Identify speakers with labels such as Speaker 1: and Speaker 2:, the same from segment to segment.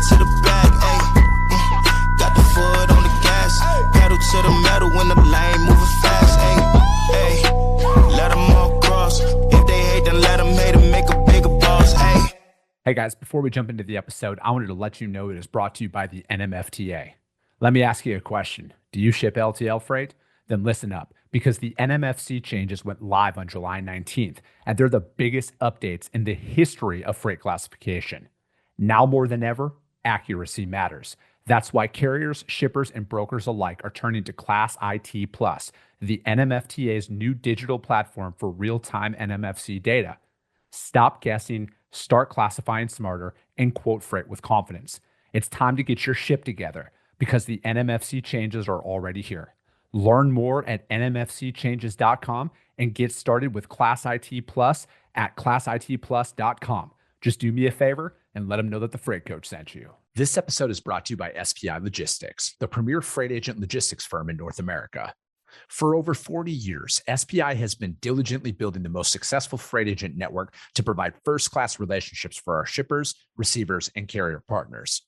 Speaker 1: to the bag, ayy. Got the foot on the gas, pedal to the metal when the lane moving fast, ayy. Let them all cross. If they hate, then let them hate and make a bigger boss, ayy.
Speaker 2: Hey guys, before we jump into the episode, I wanted to let you know it is brought to you by the NMFTA. Let me ask you a question. Do you ship LTL freight? Then listen up, because the NMFC changes went live on July 19th, and they're the biggest updates in the history of freight classification. Now more than ever, accuracy matters. That's why carriers, shippers, and brokers alike are turning to Class IT Plus, the NMFTA's new digital platform for real-time NMFC data. Stop guessing, start classifying smarter, and quote freight with confidence. It's time to get your ship together because the NMFC changes are already here. Learn more at nmfcchanges.com and get started with Class IT Plus at classitplus.com. Just do me a favor and let them know that the Freight Coach sent you. This episode is brought to you by SPI Logistics, the premier freight agent logistics firm in North America. For over 40 years, SPI has been diligently building the most successful freight agent network to provide first-class relationships for our shippers, receivers, and carrier partners.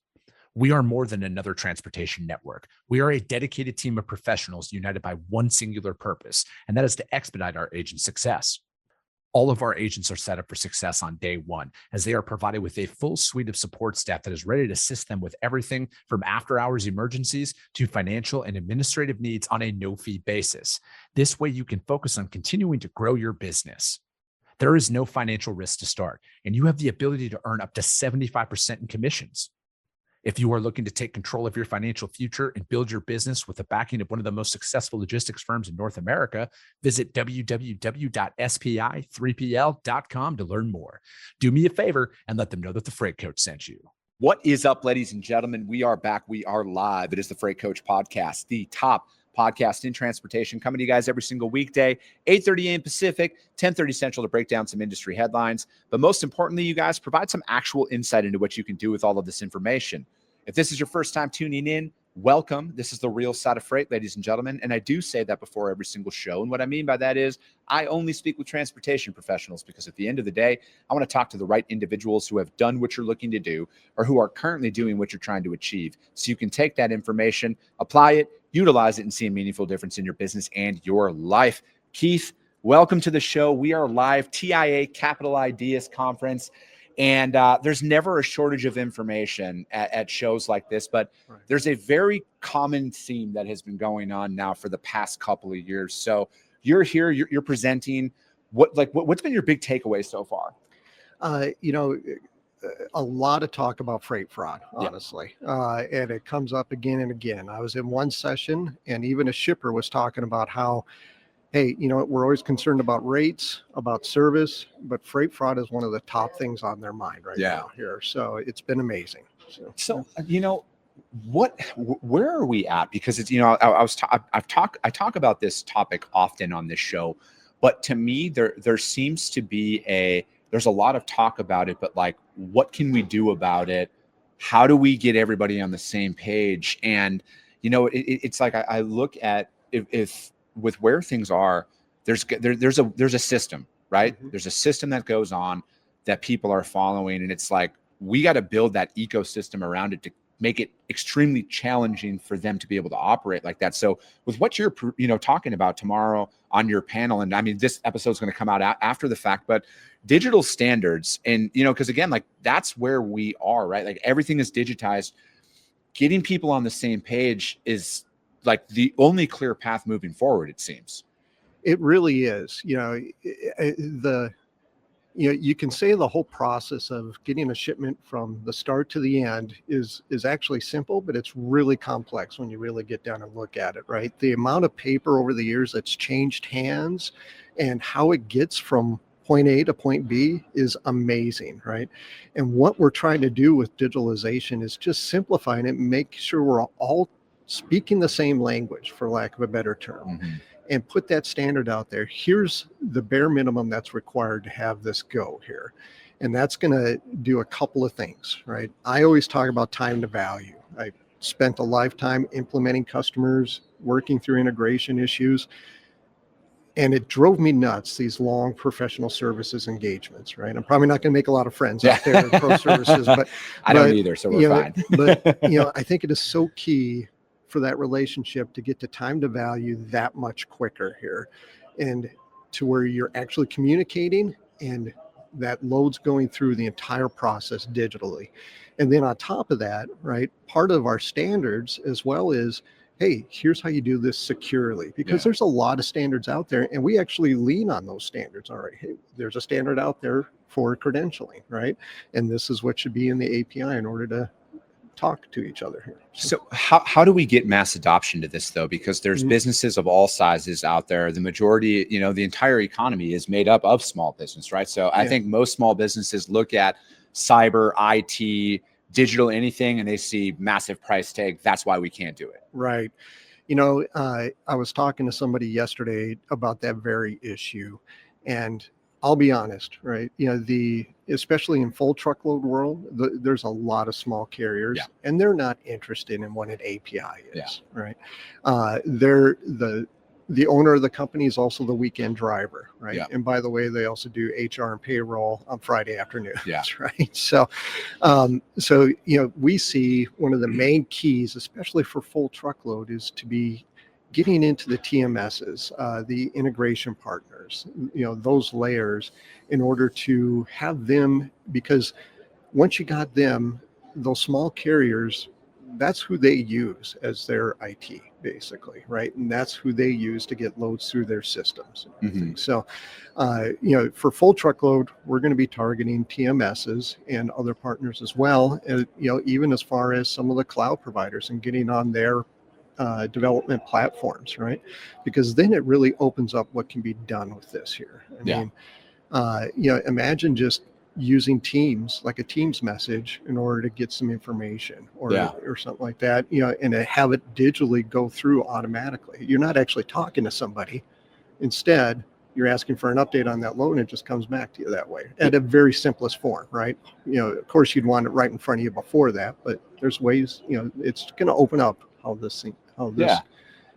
Speaker 2: We are more than another transportation network. We are a dedicated team of professionals united by one singular purpose, and that is to expedite our agents' success. All of our agents are set up for success on day one, as they are provided with a full suite of support staff that is ready to assist them with everything from after-hours emergencies to financial and administrative needs on a no-fee basis. This way, you can focus on continuing to grow your business. There is no financial risk to start, and you have the ability to earn up to 75% in commissions. If you are looking to take control of your financial future and build your business with the backing of one of the most successful logistics firms in North America, visit www.spi3pl.com to learn more. Do me a favor and let them know that the Freight Coach sent you.
Speaker 3: What is up, ladies and gentlemen? We are back. We are live. It is the Freight Coach Podcast, the top podcast in transportation, coming to you guys every single weekday, 8:30 a.m. Pacific, 10:30 Central, to break down some industry headlines. But most importantly, you guys provide some actual insight into what you can do with all of this information. If this is your first time tuning in, welcome. This is the real side of freight, ladies and gentlemen. And I do say that before every single show. And what I mean by that is I only speak with transportation professionals, because at the end of the day, I want to talk to the right individuals who have done what you're looking to do or who are currently doing what you're trying to achieve. So you can take that information, apply it, utilize it, and see a meaningful difference in your business and your life. Keith, welcome to the show. We are live, TIA Capital Ideas Conference. And there's never a shortage of information at shows like this, but there's a very common theme that has been going on now for the past couple of years. So you're here, you're presenting. What's been your big takeaway so far?
Speaker 4: A lot of talk about freight fraud, honestly. And it comes up again and again. I was in one session and even a shipper was talking about how, hey, we're always concerned about rates, about service, but freight fraud is one of the top things on their mind now here. So it's been amazing.
Speaker 3: So where are we at? Because it's, I talk about this topic often on this show, but to me, there seems to be there's a lot of talk about it, but like, what can we do about it? How do we get everybody on the same page? And, it's like, I look at if with where things are, there's a system, right? Mm-hmm. There's a system that goes on that people are following. And it's like, we got to build that ecosystem around it to make it extremely challenging for them to be able to operate like that. So with what you're, talking about tomorrow on your panel, and I mean, this episode is going to come out after the fact, but digital standards and, because again, like that's where we are, right? Like everything is digitized. Getting people on the same page is like the only clear path moving forward, it seems.
Speaker 4: It really is. You can say the whole process of getting a shipment from the start to the end is actually simple, but it's really complex when you really get down and look at it, right? The amount of paper over the years that's changed hands and how it gets from point A to point B is amazing, right? And what we're trying to do with digitalization is just simplifying it and make sure we're all speaking the same language, for lack of a better term. Mm-hmm. And put that standard out there. Here's the bare minimum that's required to have this go here. And that's going to do a couple of things, right? I always talk about time to value. I spent a lifetime implementing customers, working through integration issues. And it drove me nuts, these long professional services engagements, right? I'm probably not going to make a lot of friends out there in pro services, but
Speaker 3: I don't either, so we're fine.
Speaker 4: But I think it is so key for that relationship to get to time to value that much quicker here, and to where you're actually communicating and that load's going through the entire process digitally. And then on top of that, right, part of our standards as well is, hey, here's how you do this securely, because there's a lot of standards out there, and we actually lean on those standards. All right, hey, there's a standard out there for credentialing, right? And this is what should be in the API in order to talk to each other here.
Speaker 3: So how do we get mass adoption to this, though? Because there's businesses of all sizes out there. The majority, the entire economy is made up of small business, right? So I think most small businesses look at cyber, IT, digital, anything, and they see massive price tag. That's why we can't do it.
Speaker 4: Right. I was talking to somebody yesterday about that very issue, and I'll be honest, right? Especially in full truckload world, there's a lot of small carriers, and they're not interested in what an API is, right? The owner of the company is also the weekend driver, right? And by the way, they also do HR and payroll on Friday afternoons, right? So, we see one of the main keys, especially for full truckload, is to be getting into the TMSs, the integration partners, those layers, in order to have them, because once you got them, those small carriers, that's who they use as their IT, basically, right? And that's who they use to get loads through their systems. So, for full truckload, we're going to be targeting TMSs and other partners as well, even as far as some of the cloud providers and getting on their development platforms, right? Because then it really opens up what can be done with this here. I mean, imagine just using Teams, like a Teams message, in order to get some information or something like that, and to have it digitally go through automatically. You're not actually talking to somebody. Instead, you're asking for an update on that load, and it just comes back to you that way at a very simplest form, right? Of course, you'd want it right in front of you before that, but there's ways, it's going to open up how this.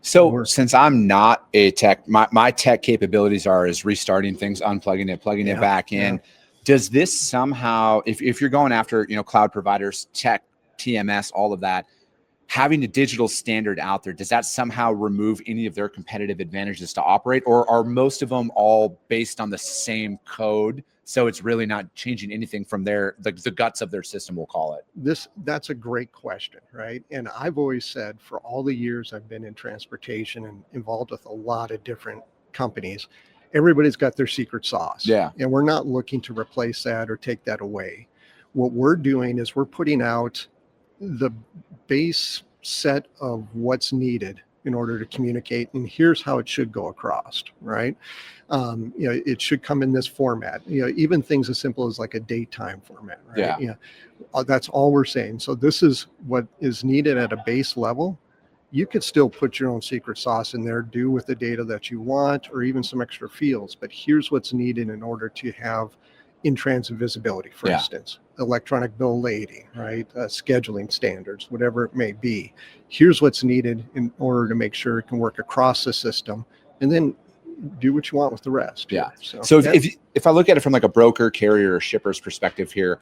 Speaker 4: So
Speaker 3: works. Since I'm not a tech, my tech capabilities is restarting things, unplugging it, plugging it back in. Does this somehow, if you're going after, cloud providers, tech, TMS, all of that, having a digital standard out there, does that somehow remove any of their competitive advantages to operate, or are most of them all based on the same code? So it's really not changing anything from the guts of their system, we'll call it.
Speaker 4: That's a great question, right? And I've always said, for all the years I've been in transportation and involved with a lot of different companies, everybody's got their secret sauce. And we're not looking to replace that or take that away. What we're doing is we're putting out the base set of what's needed in order to communicate, and here's how it should go across, right? It should come in this format, even things as simple as like a datetime format, right? That's all we're saying. So this is what is needed at a base level. You could still put your own secret sauce in there, do with the data that you want, or even some extra fields, but here's what's needed in order to have in-transit visibility, for instance, electronic bill lading, right? Scheduling standards, whatever it may be. Here's what's needed in order to make sure it can work across the system, and then do what you want with the rest.
Speaker 3: So if I look at it from like a broker, carrier, or shipper's perspective here,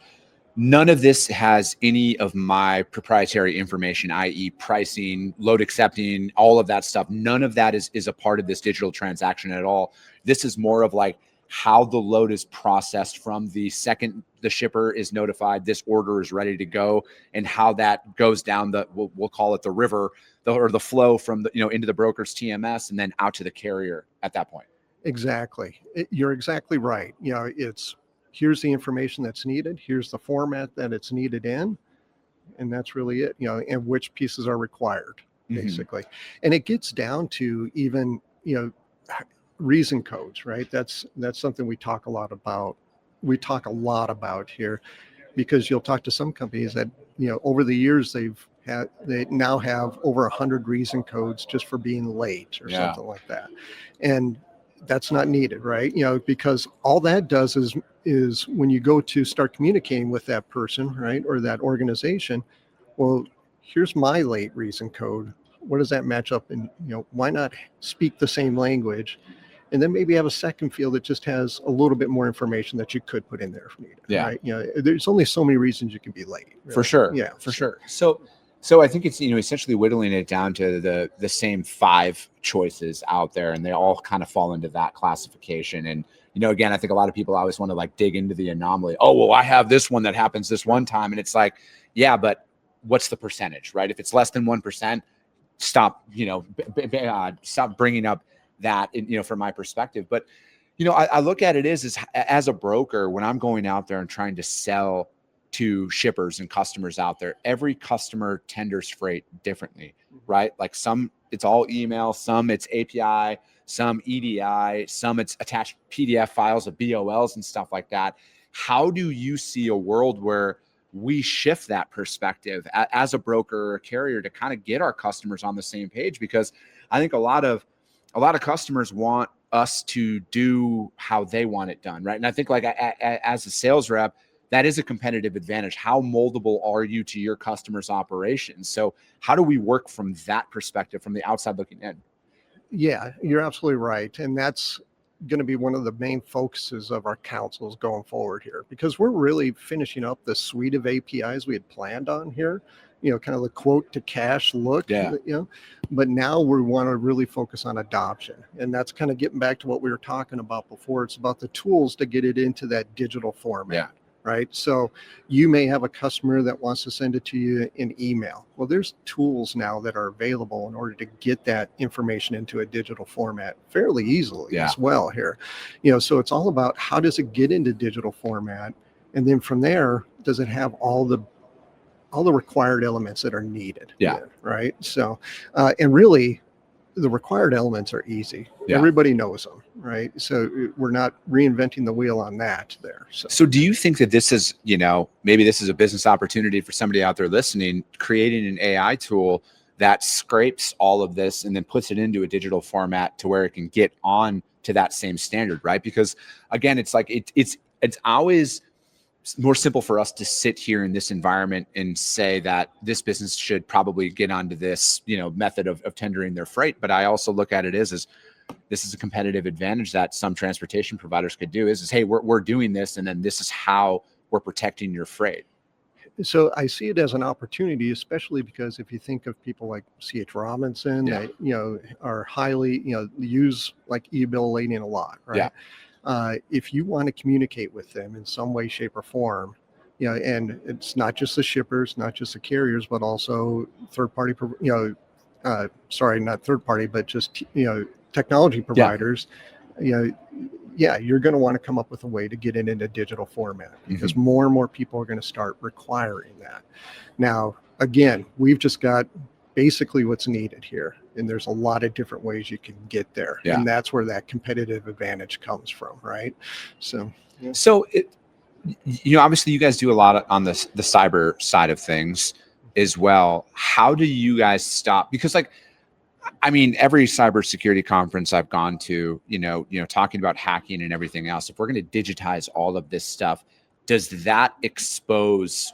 Speaker 3: none of this has any of my proprietary information, i.e. pricing, load accepting, all of that stuff. None of that is a part of this digital transaction at all. This is more of like how the load is processed from the second the shipper is notified this order is ready to go, and how that goes down we'll call it the river, or the flow from the, into the broker's TMS and then out to the carrier at that point.
Speaker 4: Exactly. You're exactly right. It's, here's the information that's needed. Here's the format that it's needed in. And that's really it, and which pieces are required, basically. And it gets down to even, reason codes, right? That's something we talk a lot about. We talk a lot about here, because you'll talk to some companies that, over the years they now have over 100 reason codes just for being late or something like that. And that's not needed, right? Because all that does is when you go to start communicating with that person, right, or that organization, well, here's my late reason code. What does that match up? And why not speak the same language and then maybe have a second field that just has a little bit more information that you could put in there if needed.
Speaker 3: Yeah.
Speaker 4: Right. There's only so many reasons you can be late. Really.
Speaker 3: For sure.
Speaker 4: Yeah.
Speaker 3: For sure. So I think it's, essentially whittling it down to the same 5 choices out there, and they all kind of fall into that classification. And, again, I think a lot of people always want to like dig into the anomaly. Oh, well, I have this one that happens this one time. And it's like, yeah, but what's the percentage, right? If it's less than 1%, stop, stop bringing up that, from my perspective. But, I look at it as a broker, when I'm going out there and trying to sell to shippers and customers out there, every customer tenders freight differently, right? Like some it's all email, some it's API, some EDI, some it's attached PDF files of BOLs and stuff like that. How do you see a world where we shift that perspective as a broker or a carrier to kind of get our customers on the same page? Because I think a lot of customers want us to do how they want it done, right? And I think like as a sales rep, that is a competitive advantage. How moldable are you to your customers' operations? So how do we work from that perspective, from the outside looking in?
Speaker 4: Yeah, you're absolutely right. And that's going to be one of the main focuses of our councils going forward here, because we're really finishing up the suite of APIs we had planned on here, kind of the quote to cash look, but now we want to really focus on adoption. And that's kind of getting back to what we were talking about before. It's about the tools to get it into that digital format.
Speaker 3: Yeah.
Speaker 4: Right. So you may have a customer that wants to send it to you in email. Well, there's tools now that are available in order to get that information into a digital format fairly easily as well here. So it's all about how does it get into digital format? And then from there, does it have all the required elements that are needed?
Speaker 3: Yeah.
Speaker 4: Right. So, and really, the required elements are easy.
Speaker 3: Yeah.
Speaker 4: Everybody knows them, right? So we're not reinventing the wheel on that there.
Speaker 3: So do you think that this is, maybe this is a business opportunity for somebody out there listening, creating an AI tool that scrapes all of this and then puts it into a digital format to where it can get on to that same standard, right? Because again, it's like, it's always more simple for us to sit here in this environment and say that this business should probably get onto this, method of tendering their freight. But I also look at it as this is a competitive advantage that some transportation providers could do is hey, we're doing this, and then this is how we're protecting your freight.
Speaker 4: So I see it as an opportunity, especially because if you think of people like C.H. Robinson, that, are highly, use like e-bill lading a lot, right?
Speaker 3: Yeah.
Speaker 4: If you want to communicate with them in some way, shape, or form, and it's not just the shippers, not just the carriers, but also third party, not third party, but just, technology providers, you're going to want to come up with a way to get it into digital format, because more and more people are going to start requiring that. Now, again, we've just got basically what's needed here. And there's a lot of different ways you can get there.
Speaker 3: Yeah.
Speaker 4: And that's where that competitive advantage comes from, right? So,
Speaker 3: So obviously you guys do a lot on the cyber side of things as well. How do you guys stop? Because every cybersecurity conference I've gone to, talking about hacking and everything else, if we're going to digitize all of this stuff, does that expose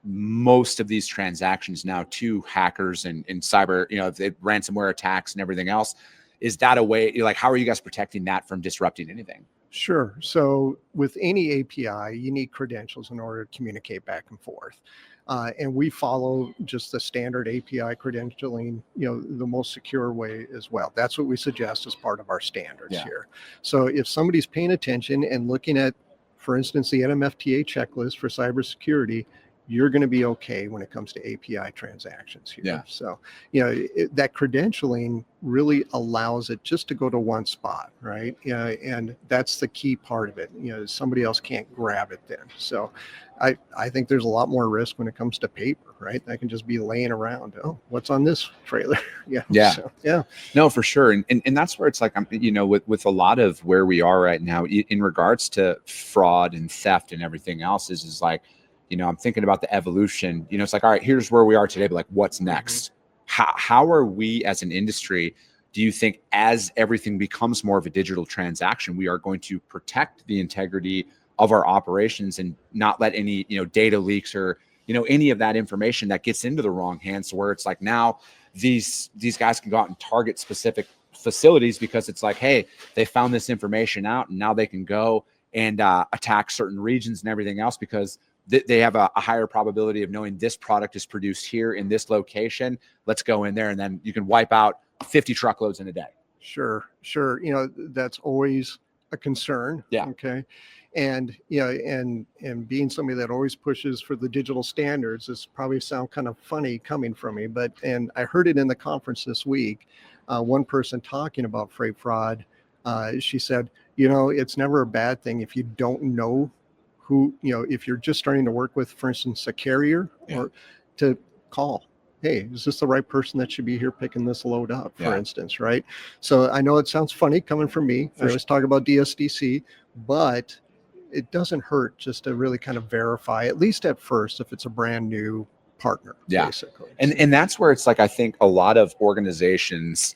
Speaker 3: most of these transactions now to hackers and cyber, the ransomware attacks and everything else? Is that a way, how are you guys protecting that from disrupting anything?
Speaker 4: Sure. So with any API, you need credentials in order to communicate back and forth. And we follow just the standard API credentialing, the most secure way as well. That's what we suggest as part of our standards here. So if somebody's paying attention and looking at, for instance, the NMFTA checklist for cybersecurity, you're going to be okay when it comes to API transactions here.
Speaker 3: Yeah.
Speaker 4: So, that credentialing really allows it just to go to one spot, right? And that's the key part of it. Somebody else can't grab it then. So I think there's a lot more risk when it comes to paper, right? That can just be laying around. Oh, what's on this trailer?
Speaker 3: Yeah.
Speaker 4: So, yeah.
Speaker 3: No, for sure. And that's where it's like, with a lot of where we are right now in regards to fraud and theft and everything else is like, I'm thinking about the evolution, it's like, all right, here's where we are today, but like, what's next? How are we as an industry, do you think as everything becomes more of a digital transaction, we are going to protect the integrity of our operations and not let any, data leaks or, any of that information that gets into the wrong hands, where it's like now these guys can go out and target specific facilities because it's like, hey, they found this information out and now they can go and attack certain regions and everything else because they have a higher probability of knowing this product is produced here in this location. Let's go in there, and then you can wipe out 50 truckloads in a day.
Speaker 4: Sure. That's always a concern.
Speaker 3: Yeah.
Speaker 4: Okay. And, and being somebody that always pushes for the digital standards, this probably sound kind of funny coming from me, and I heard it in the conference this week. One person talking about freight fraud, she said, it's never a bad thing if you don't know who, if you're just starting to work with, for instance, a carrier, or to call, hey, is this the right person that should be here picking this load up, for instance, right? So I know it sounds funny coming from me. I always talk about DSDC, but it doesn't hurt just to really kind of verify, at least at first, if it's a brand new partner, basically.
Speaker 3: And that's where it's like, I think a lot of organizations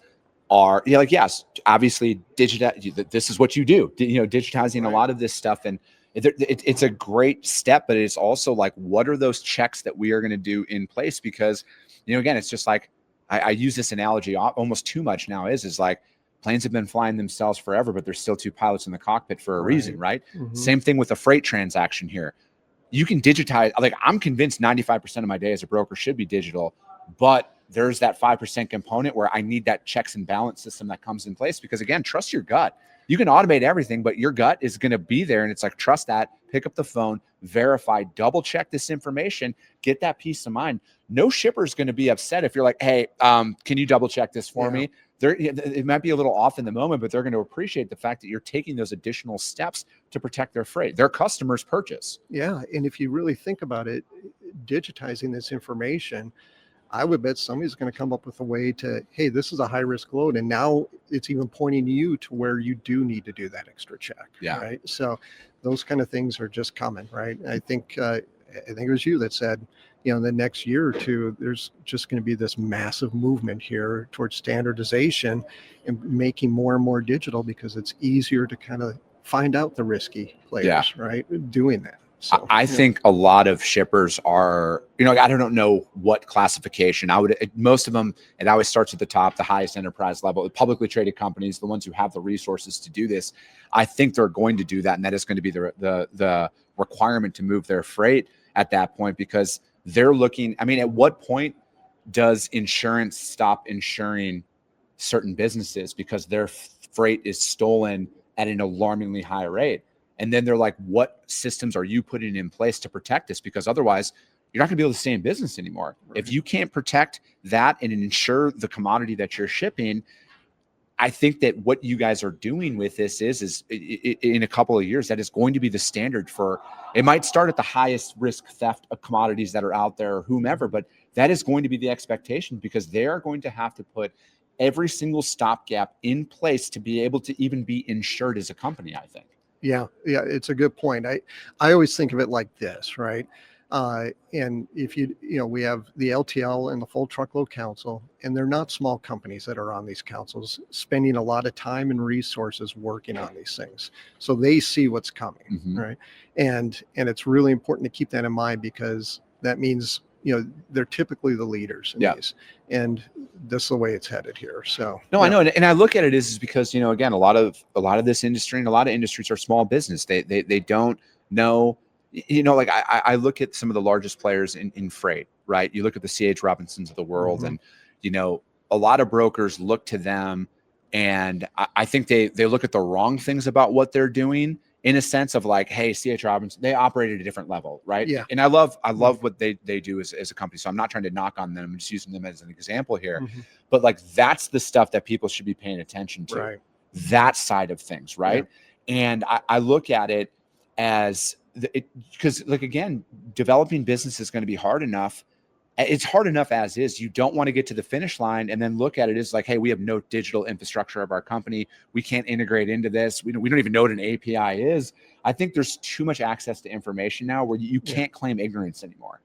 Speaker 3: are, like, yes, obviously this is what you do, digitizing a lot of this stuff. And it's a great step, but it's also like, what are those checks that we are going to do in place? Because, again, it's just like, I use this analogy almost too much now is like, planes have been flying themselves forever, but there's still two pilots in the cockpit for a reason, right? Mm-hmm. Same thing with a freight transaction here. You can digitize, like, I'm convinced 95% of my day as a broker should be digital, but there's that 5% component where I need that checks and balance system that comes in place because, again, trust your gut. You can automate everything, but your gut is going to be there. And it's like, trust that, pick up the phone, verify, double check this information, get that peace of mind. No shipper is going to be upset if you're like, hey, can you double check this for me? It might be a little off in the moment, but they're going to appreciate the fact that you're taking those additional steps to protect their freight, their customers' purchase.
Speaker 4: Yeah. And if you really think about it, digitizing this information, I would bet somebody's going to come up with a way to, hey, this is a high risk load. And now it's even pointing you to where you do need to do that extra check.
Speaker 3: Yeah.
Speaker 4: Right. So those kind of things are just coming. Right. I think it was you that said, in the next year or two, there's just going to be this massive movement here towards standardization and making more and more digital because it's easier to kind of find out the risky players, right? Doing that. So
Speaker 3: I think a lot of shippers are, I don't know what classification. Most of them, it always starts at the top, the highest enterprise level, the publicly traded companies, the ones who have the resources to do this. I think they're going to do that. And that is going to be the requirement to move their freight at that point, because they're looking, at what point does insurance stop insuring certain businesses because their freight is stolen at an alarmingly high rate? And then they're like, what systems are you putting in place to protect this? Because otherwise, you're not going to be able to stay in business anymore. Right. If you can't protect that and insure the commodity that you're shipping, I think that what you guys are doing with this is in a couple of years, that is going to be the standard for, it might start at the highest risk theft of commodities that are out there or whomever, but that is going to be the expectation because they are going to have to put every single stopgap in place to be able to even be insured as a company, I think.
Speaker 4: Yeah, it's a good point. I always think of it like this, right? And if we have the LTL and the Full Truckload Council, and they're not small companies that are on these councils, spending a lot of time and resources working on these things. So they see what's coming, right? And it's really important to keep that in mind because that means, they're typically the leaders in these, and this is the way it's headed here. So
Speaker 3: no, I know. And I look at it is because, again, a lot of this industry and a lot of industries are small business. They don't know, like I look at some of the largest players in freight, right? You look at the C.H. Robinsons of the world and, a lot of brokers look to them and I think they look at the wrong things about what they're doing in a sense of like, hey, C.H. Robinson, they operate at a different level, right? Yeah. And I love what they do as a company. So I'm not trying to knock on them. I'm just using them as an example here. But like, that's the stuff that people should be paying attention to, right? That side of things, right? Yeah. And I look at it as, because like, again, developing business is going to be hard enough. It's hard enough as is. You don't want to get to the finish line and then look at it as like, hey, we have no digital infrastructure of our company. We can't integrate into this. We don't even know what an API is. I think there's too much access to information now where you can't claim ignorance anymore.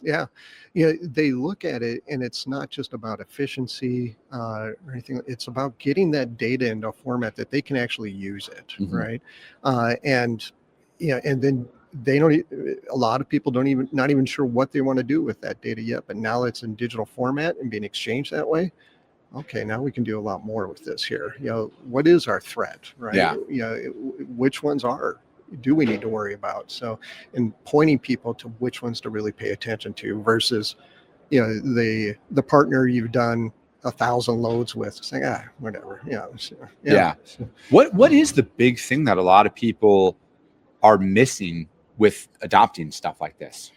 Speaker 4: Yeah. They look at it and it's not just about efficiency or anything. It's about getting that data into a format that they can actually use it, right? And then a lot of people not even sure what they want to do with that data yet, but now it's in digital format and being exchanged that way. okay, now we can do a lot more with this here. What is our threat, right?
Speaker 3: Yeah.
Speaker 4: Which ones do we need to worry about? So, and pointing people to which ones to really pay attention to versus, the partner you've done 1,000 loads with, saying, whatever.
Speaker 3: Yeah. What is the big thing that a lot of people are missing with adopting stuff like this?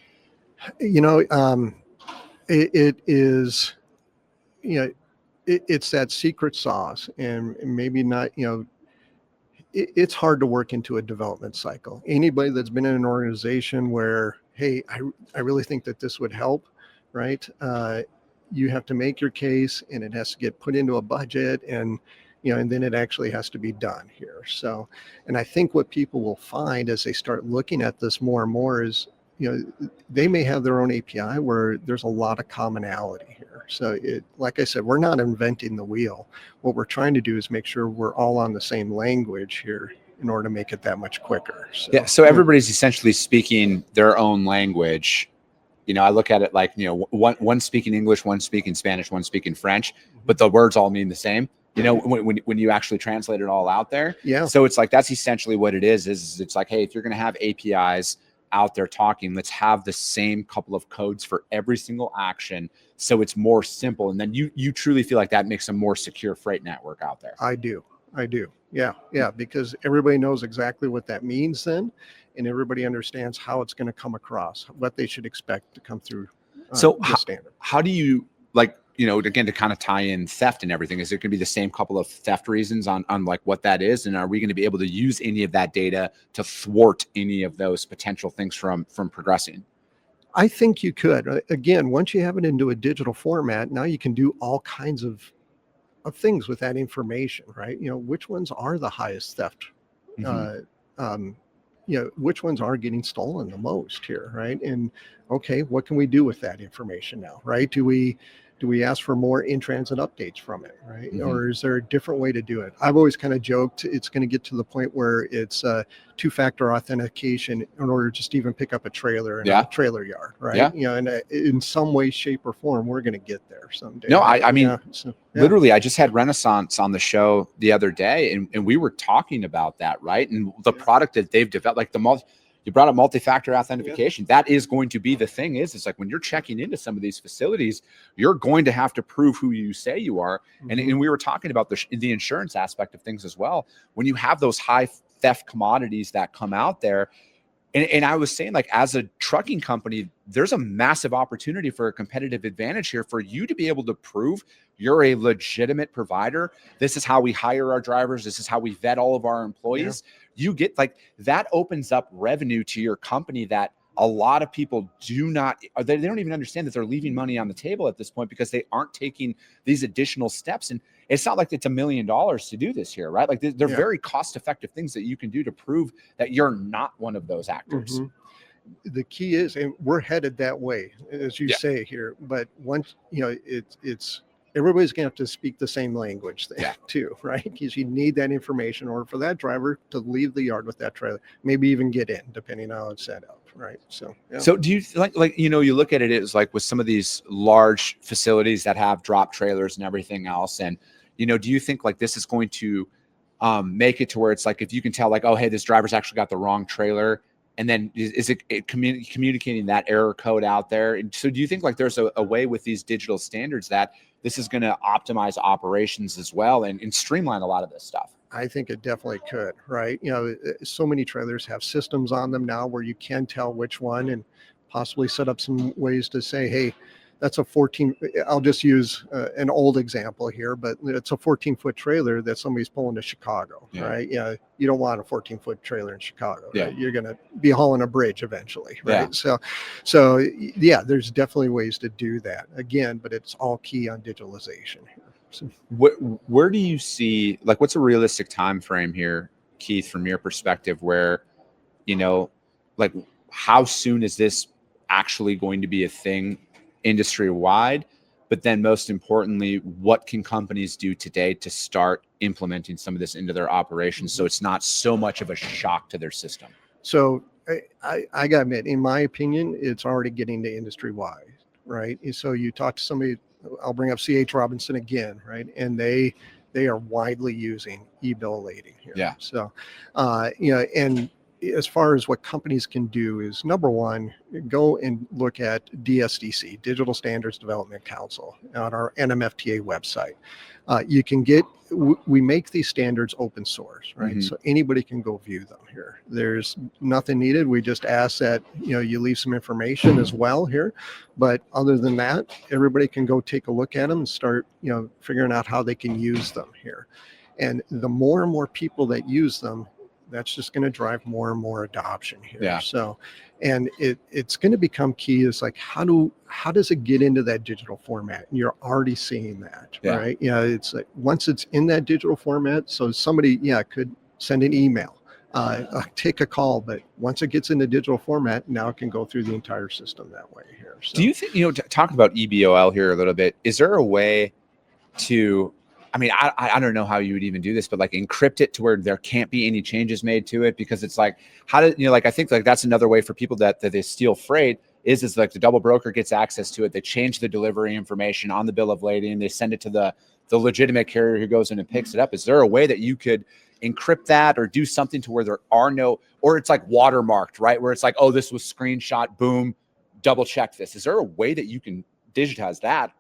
Speaker 4: It is, it's that secret sauce, and maybe not, it's hard to work into a development cycle. Anybody that's been in an organization where, hey, I really think that this would help, right? You have to make your case, and it has to get put into a budget, and and then it actually has to be done here. So, and I think what people will find as they start looking at this more and more is, they may have their own API where there's a lot of commonality here. So like I said, we're not inventing the wheel. What we're trying to do is make sure we're all on the same language here in order to make it that much quicker.
Speaker 3: So everybody's essentially speaking their own language. I look at it like, one speaking English, one speaking Spanish, one speaking French, but the words all mean the same. When you actually translate it all out there.
Speaker 4: Yeah.
Speaker 3: So it's like, that's essentially what it is it's like, hey, if you're going to have APIs out there talking, let's have the same couple of codes for every single action, so it's more simple. And then you truly feel like that makes a more secure freight network out there.
Speaker 4: I do. Yeah, because everybody knows exactly what that means then, and everybody understands how it's going to come across, what they should expect to come through.
Speaker 3: So
Speaker 4: the standard.
Speaker 3: How do you, again, to kind of tie in theft and everything, is it going to be the same couple of theft reasons on like what that is? And are we going to be able to use any of that data to thwart any of those potential things from progressing?
Speaker 4: I think you could. Again, once you have it into a digital format, now you can do all kinds of things with that information, right? Which ones are the highest theft? Which ones are getting stolen the most here, right? And okay, what can we do with that information now, right? Do we ask for more in-transit updates from it, right? Or is there a different way to do it? I've always kind of joked it's going to get to the point where it's two-factor authentication in order to just even pick up a trailer in a trailer yard, right?
Speaker 3: Yeah.
Speaker 4: And in some way, shape, or form, we're going to get there someday.
Speaker 3: No, I mean, literally, I just had Renaissance on the show the other day, and we were talking about that, right? And the product that they've developed, like you brought up multi-factor authentication. That is going to be the thing. It's like when you're checking into some of these facilities, you're going to have to prove who you say you are. And we were talking about the insurance aspect of things as well. When you have those high theft commodities that come out there, and I was saying, like, as a trucking company, there's a massive opportunity for a competitive advantage here for you to be able to prove you're a legitimate provider. This is how we hire our drivers. This is how we vet all of our employees. You get, like, that opens up revenue to your company that a lot of people they don't even understand that they're leaving money on the table at this point because they aren't taking these additional steps. And it's not like it's $1 million to do this here, right? Like, they're very cost-effective things that you can do to prove that you're not one of those actors.
Speaker 4: The key is, and we're headed that way, as you say here, but once, it's everybody's going to have to speak the same language too, right? Because you need that information in order for that driver to leave the yard with that trailer, maybe even get in, depending on how it's set up, right? So,
Speaker 3: So do you you look at it as like with some of these large facilities that have drop trailers and everything else, and do you think like this is going to make it to where it's like, if you can tell, like, oh, hey, this driver's actually got the wrong trailer, and then is it communicating that error code out there? And so do you think like there's a way with these digital standards that this is going to optimize operations as well and streamline a lot of this stuff?
Speaker 4: I think it definitely could, right? So many trailers have systems on them now where you can tell which one, and possibly set up some ways to say, hey, that's a 14, I'll just use an old example here, but it's a 14-foot trailer that somebody's pulling to Chicago, right? You don't want a 14-foot trailer in Chicago. Right? You're going to be hauling a bridge eventually, right? So there's definitely ways to do that again, but it's all key on digitalization here. So,
Speaker 3: where do you see, like, what's a realistic time frame here, Keith, from your perspective, where, like, how soon is this actually going to be a thing industry wide? But then most importantly, what can companies do today to start implementing some of this into their operations so it's not so much of a shock to their system?
Speaker 4: So I gotta admit, in my opinion, it's already getting to industry wide, right? So you talk to somebody I'll bring up CH Robinson again, right? And they are widely using e-bill lating here.
Speaker 3: Yeah.
Speaker 4: So, and as far as what companies can do is, number one, go and look at DSDC, Digital Standards Development Council, on our NMFTA website. You can get, we make these standards open source, right?
Speaker 3: Mm-hmm.
Speaker 4: So anybody can go view them here. There's nothing needed. We just ask that, you leave some information as well here. But other than that, everybody can go take a look at them and start, figuring out how they can use them here. And the more and more people that use them, that's just going to drive more and more adoption here.
Speaker 3: Yeah.
Speaker 4: So, and it's going to become key is like, how does it get into that digital format? And you're already seeing that,
Speaker 3: Yeah.
Speaker 4: right? It's like, once it's in that digital format, so somebody, could send an email, take a call, but once it gets into digital format, now it can go through the entire system that way here. So,
Speaker 3: do you think, talking about e-BOL here a little bit, is there a way to, I don't know how you would even do this, but like encrypt it to where there can't be any changes made to it? Because it's like, how do I think like that's another way for people that they steal freight is like the double broker gets access to it. They change the delivery information on the bill of lading. They send it to the legitimate carrier who goes in and picks it up. Is there a way that you could encrypt that or do something to where there are no, or it's like watermarked, right? Where it's like, oh, this was screenshot, boom, double check this. Is there a way that you can digitize that?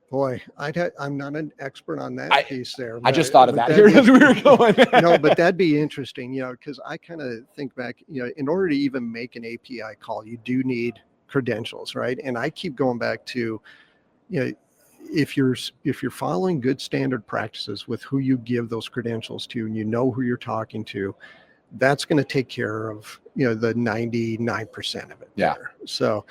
Speaker 4: Boy, I'm not an expert on that piece there.
Speaker 3: I just thought of that here as we were going.
Speaker 4: No, but that'd be interesting, because I kind of think back, in order to even make an API call, you do need credentials, right? And I keep going back to, if you're following good standard practices with who you give those credentials to, and you know who you're talking to, that's going to take care of, the 99% of it.
Speaker 3: Yeah.
Speaker 4: There. So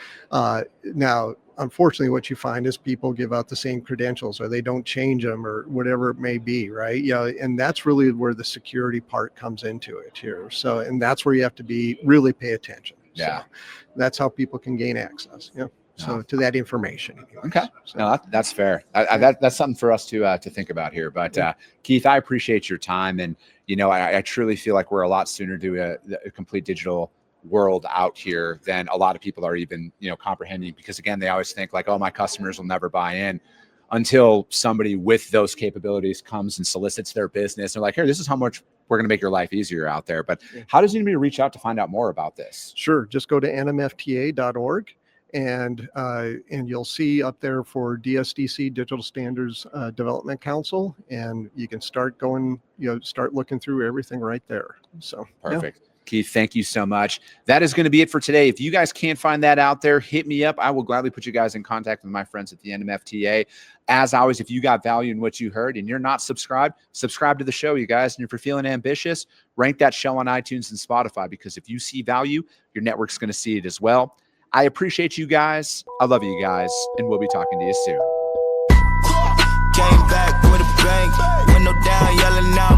Speaker 4: now, unfortunately, what you find is people give out the same credentials or they don't change them or whatever it may be, right? And that's really where the security part comes into it here. So, and that's where you have to really pay attention.
Speaker 3: Yeah.
Speaker 4: So that's how people can gain access. Yeah. So to that information. Anyways.
Speaker 3: Okay.
Speaker 4: So,
Speaker 3: No, that's fair. That's something for us to think about here. But Keith, I appreciate your time. And, I truly feel like we're a lot sooner to a complete digital world out here than a lot of people are even, comprehending, because again, they always think like, oh, my customers will never buy in until somebody with those capabilities comes and solicits their business. They're like, here, this is how much we're going to make your life easier out there. But how does anybody reach out to find out more about this?
Speaker 4: Sure. Just go to nmfta.org. And you'll see up there for DSDC, Digital Standards Development Council, and you can start going, start looking through everything right there. So
Speaker 3: perfect. Yeah. Keith, thank you so much. That is going to be it for today. If you guys can't find that out there, hit me up. I will gladly put you guys in contact with my friends at the NMFTA. As always, if you got value in what you heard and you're not subscribed, subscribe to the show, you guys. And if you're feeling ambitious, rank that show on iTunes and Spotify, because if you see value, your network's going to see it as well. I appreciate you guys. I love you guys, and we'll be talking to you soon.
Speaker 1: Came back with a bang, window down, yelling out.